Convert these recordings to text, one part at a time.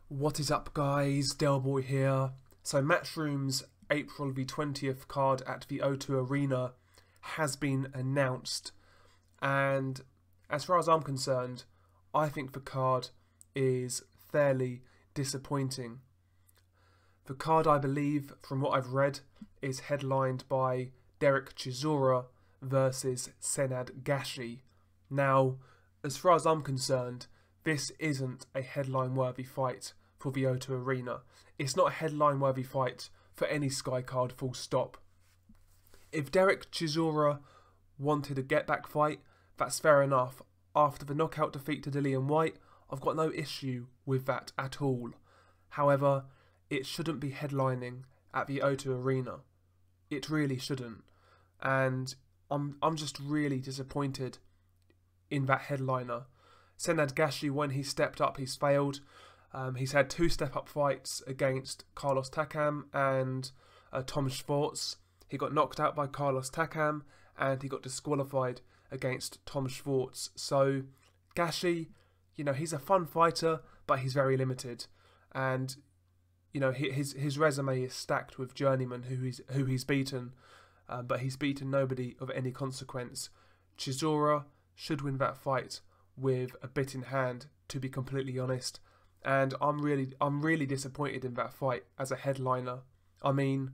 What is up, guys? Delboy here. So Matchroom'S April the 20th card at the O2 Arena has been announced, and as far as I'm concerned, I think the card is fairly disappointing. The card, I believe, from what I've read, is headlined by Derek Chisora versus Senad Gashi. Now, as far as I'm concerned, this isn't a headline-worthy fight for the O2 Arena. It's not a headline-worthy fight for any Sky card, full stop. If Derek Chisora wanted a get-back fight, that's fair enough. After the knockout defeat to Dillian Whyte, I've got no issue with that at all. However, it shouldn't be headlining at the O2 Arena. It really shouldn't. And I'm just really disappointed in that headliner. Senad Gashi, when he stepped up, he's failed. He's had two step-up fights against Carlos Takam and Tom Schwartz. He got knocked out by Carlos Takam and he got disqualified against Tom Schwartz. So Gashi, you know, he's a fun fighter, but he's very limited. And you know, his resume is stacked with journeymen who he's beaten, but he's beaten nobody of any consequence. Chisora should win that fight with a bit in hand, to be completely honest. And I'm really disappointed in that fight as a headliner. I mean,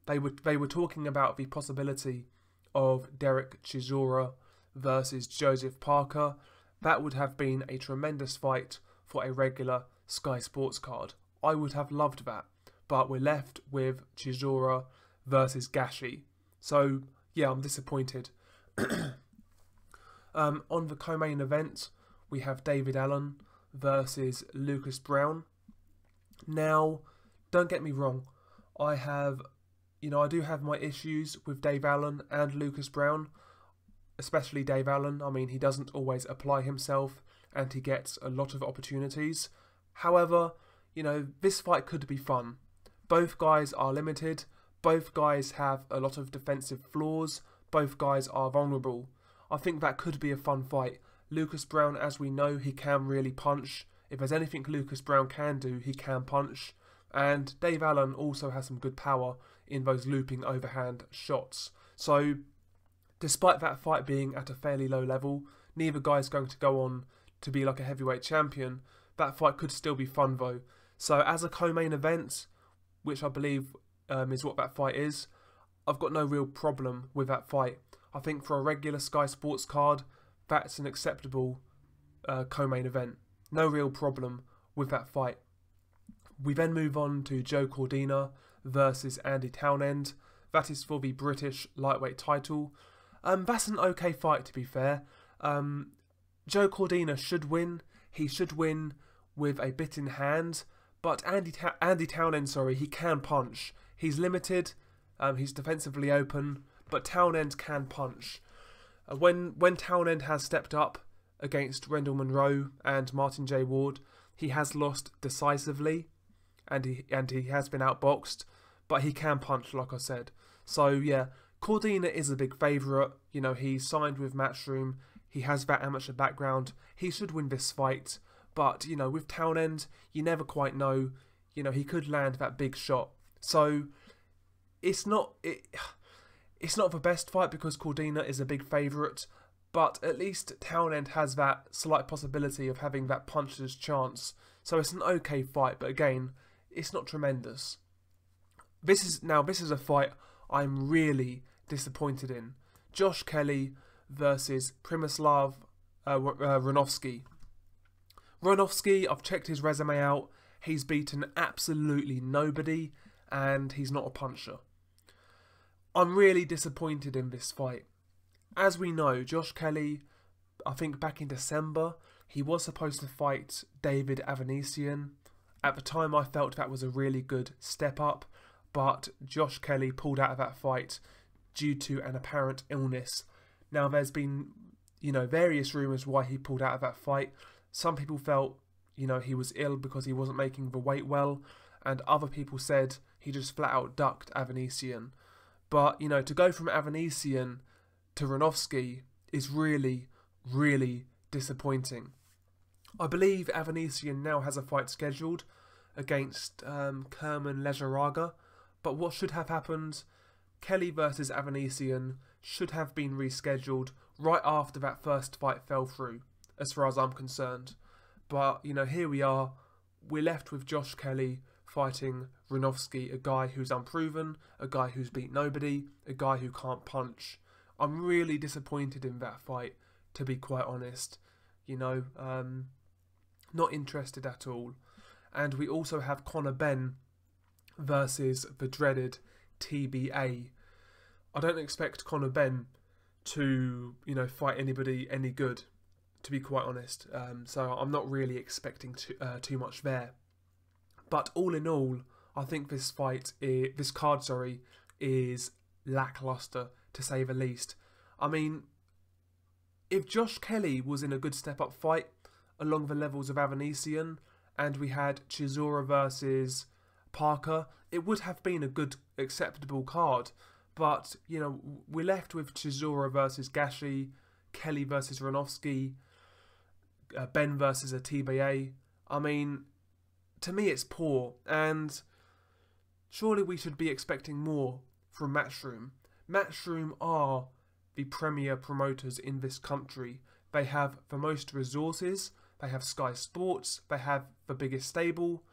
they were talking about the possibility of Derek Chisora versus Joseph Parker. That would have been a tremendous fight for a regular Sky Sports card. I would have loved that, but we're left with Chisora versus Gashi. So yeah, I'm disappointed. On the co-main event, we have David Allen versus Lucas Browne. Now, don't get me wrong, I do have my issues with Dave Allen and Lucas Browne, especially Dave Allen. I mean, he doesn't always apply himself and he gets a lot of opportunities. However, you know, this fight could be fun. Both guys are limited, both guys have a lot of defensive flaws, both guys are vulnerable. I think that could be a fun fight. Lucas Browne, as we know, he can really punch. If there's anything Lucas Browne can do, he can punch. And Dave Allen also has some good power in those looping overhand shots. So, despite that fight being at a fairly low level, neither guy's going to go on to be like a heavyweight champion. That fight could still be fun though. So as a co-main event, which I believe is what that fight is, I've got no real problem with that fight. I think for a regular Sky Sports card, that's an acceptable co-main event. No real problem with that fight. We then move on to Joe Cordina versus Andy Townend. That is for the British lightweight title. That's an okay fight, to be fair. Joe Cordina should win. He should win with a bit in hand. But Andy Townend, he can punch. He's limited. He's defensively open. But Townend can punch. When Townend has stepped up against Rendell Monroe and Martin J. Ward, he has lost decisively, and he has been outboxed, but he can punch, like I said. So yeah, Cordina is a big favourite. You know, he's signed with Matchroom. He has that amateur background. He should win this fight. But you know, with Townend, you never quite know. You know, he could land that big shot. So it's not the best fight because Cordina is a big favourite, but at least Townend has that slight possibility of having that puncher's chance. So it's an okay fight, but again, it's not tremendous. This is a fight I'm really disappointed in. Josh Kelly versus Primislav Ranovsky. Ranovsky, I've checked his resume out. He's beaten absolutely nobody, and he's not a puncher. I'm really disappointed in this fight. As we know, Josh Kelly, I think back in December, he was supposed to fight David Avanesian. At the time, I felt that was a really good step up, but Josh Kelly pulled out of that fight due to an apparent illness. Now, there's been, you know, various rumours why he pulled out of that fight. Some people felt, you know, he was ill because he wasn't making the weight well, and other people said he just flat out ducked Avanesian. But, you know, to go from Avanesian to Ranovsky is really, really disappointing. I believe Avanesian now has a fight scheduled against Kerman Lejaraga, but what should have happened, Kelly versus Avanesian should have been rescheduled right after that first fight fell through, as far as I'm concerned. But, you know, here we are. We're left with Josh Kelly fighting Ranovsky, a guy who's unproven, a guy who's beat nobody, a guy who can't punch. I'm really disappointed in that fight, to be quite honest. You know, not interested at all. And we also have Conor Benn versus the dreaded TBA. I don't expect Conor Benn to, you know, fight anybody any good, to be quite honest. So I'm not really expecting too much there. But all in all, I think this card is lackluster, to say the least. I mean, if Josh Kelly was in a good step-up fight along the levels of Avanesian, and we had Chisora versus Parker, it would have been a good, acceptable card. But, you know, we're left with Chisora versus Gashi, Kelly versus Ranovsky, Ben versus a TBA. I mean, to me it's poor, and surely we should be expecting more from Matchroom. Matchroom are the premier promoters in this country. They have the most resources, they have Sky Sports, they have the biggest stable.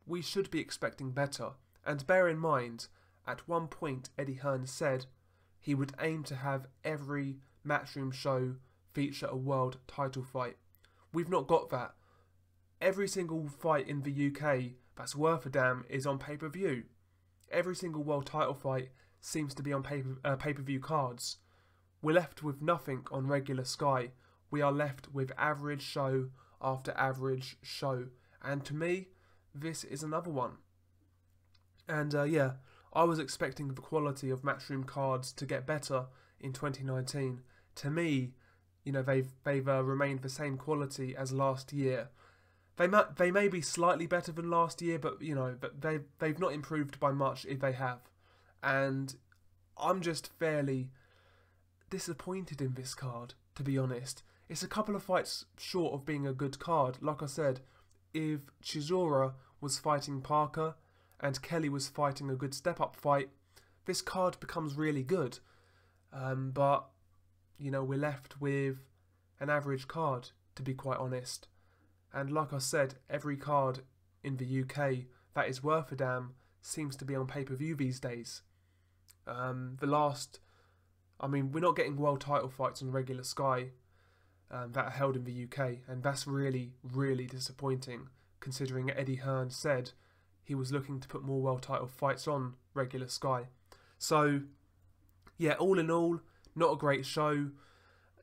We should be expecting better. And bear in mind, at one point Eddie Hearn said he would aim to have every Matchroom show feature a world title fight. We've not got that. Every single fight in the UK that's worth a damn is on pay-per-view. Every single world title fight seems to be on pay-per-view cards. We're left with nothing on regular Sky. We are left with average show after average show. And to me, this is another one. And yeah, I was expecting the quality of Matchroom cards to get better in 2019. To me, you know, they've remained the same quality as last year. They may be slightly better than last year, but you know, they've not improved by much if they have. And I'm just fairly disappointed in this card, to be honest. It's a couple of fights short of being a good card. Like I said, if Chisora was fighting Parker and Kelly was fighting a good step-up fight, this card becomes really good. But, you know, we're left with an average card, to be quite honest. And like I said, every card in the UK that is worth a damn seems to be on pay-per-view these days. We're not getting world title fights on regular Sky that are held in the UK, and that's really, really disappointing, considering Eddie Hearn said he was looking to put more world title fights on regular Sky. So, yeah, all in all, not a great show.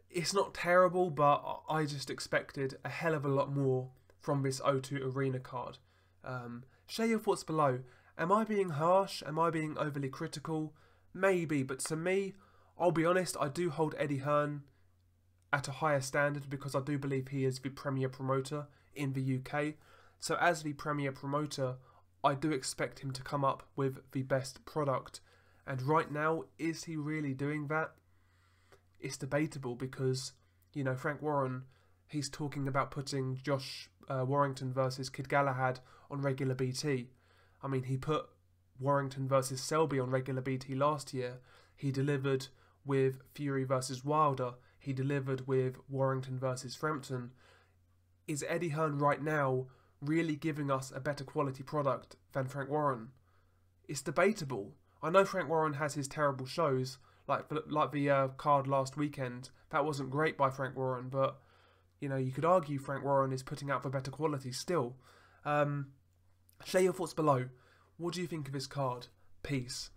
It's not terrible, but I just expected a hell of a lot more from this O2 Arena card. Share your thoughts below. Am I being harsh? Am I being overly critical? Maybe, but to me, I'll be honest, I do hold Eddie Hearn at a higher standard because I do believe he is the premier promoter in the UK. So as the premier promoter, I do expect him to come up with the best product. And right now, is he really doing that? It's debatable because, you know, Frank Warren, he's talking about putting Josh Warrington versus Kid Galahad on regular BT. I mean, he put Warrington versus Selby on regular BT last year. He delivered with Fury versus Wilder. He delivered with Warrington versus Frampton. Is Eddie Hearn right now really giving us a better quality product than Frank Warren? It's debatable. I know Frank Warren has his terrible shows, like the card last weekend. That wasn't great by Frank Warren, but you know, you could argue Frank Warren is putting out for better quality still. Share your thoughts below. What do you think of this card? Peace.